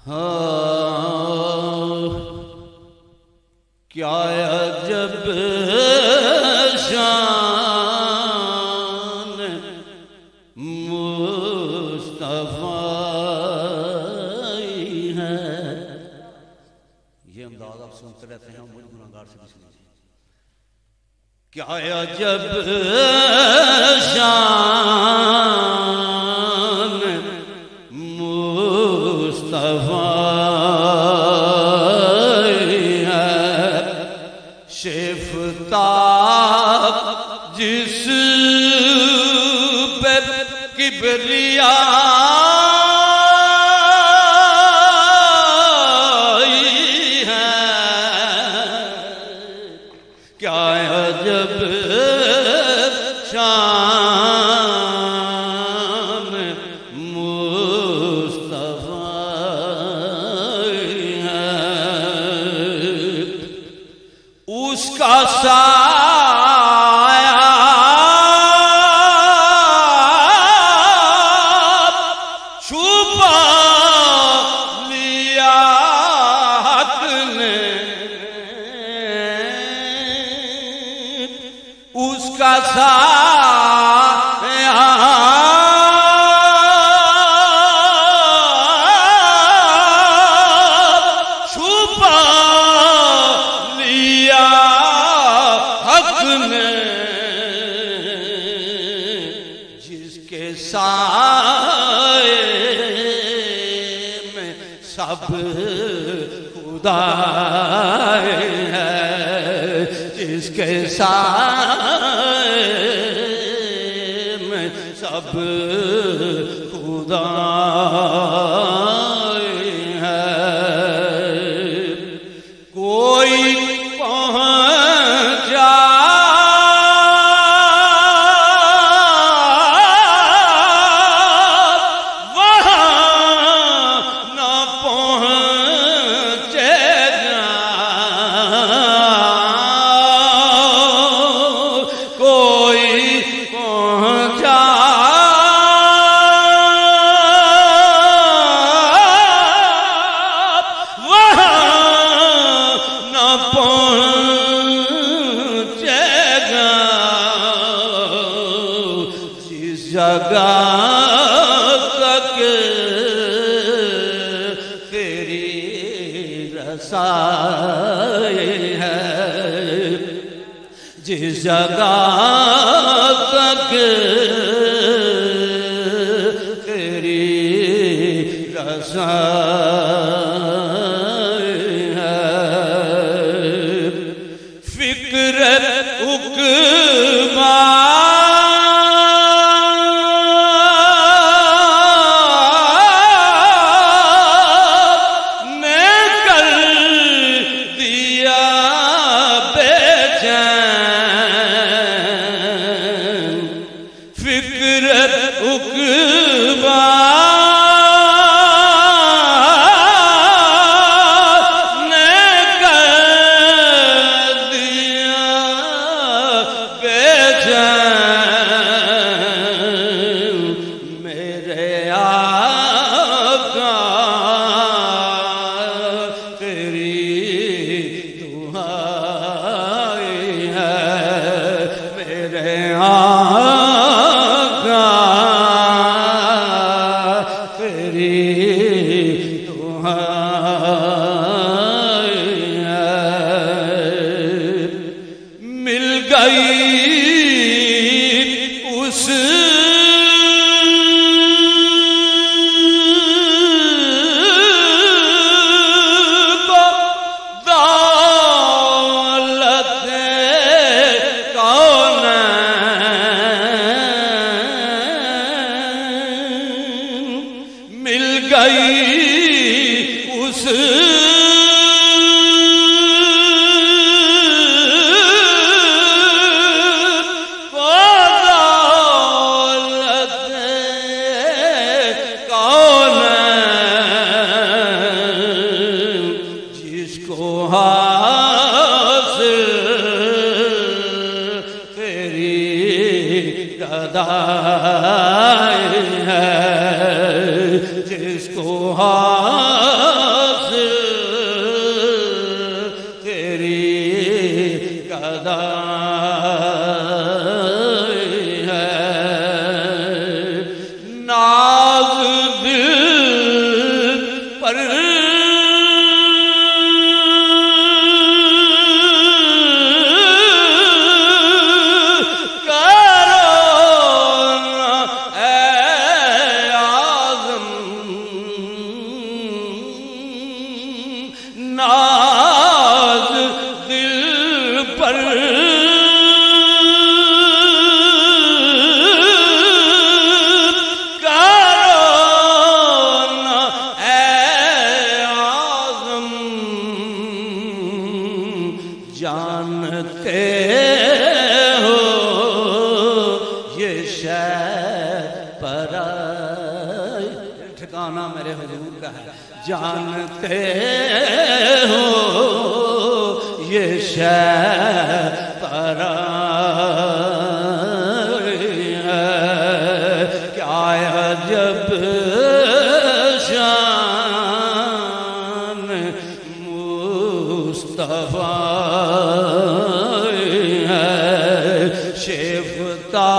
हाँ क्या अजब शान मुस्तफ़ाई है। ये अंदाज आप सुनते रहते हैं, मुझे गुनाहगार से भी सुनिए। क्या अजब शान मुस्तफ़ाई है। शिफ्ताब जिस पे किबरिया है, क्या अजब शान मुस्तफ़ाई है। उसका साया छुपा लिया हक ने, उसका साया छुपा लिया हक ने, जिसके साए में सब खुदा है, जिसके साए में सब खुदा है। कोई पहुंचा जगह तक तेरी रसाई है, जिस जगह तक तेरी रसाई है। फिक्र उकमा मिल गई उस को दौलत कौन, मिल गई पर नाज दिल पर करो ना ऐ आज़म, जानते हो ये शय पर ठिकाना मेरे हुजूर का है। जानते हो ये शय पर क्या अजब शान मुस्तफा है। शेफ्ता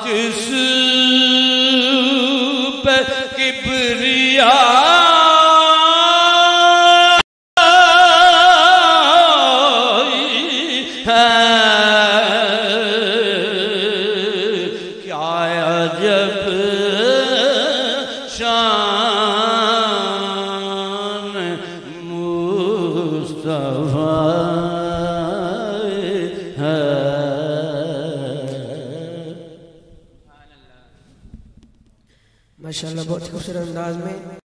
जिस पे किबरिया अजब शान मुस्तफा है। माशाअल्लाह बहुत खूबसूरत अंदाज में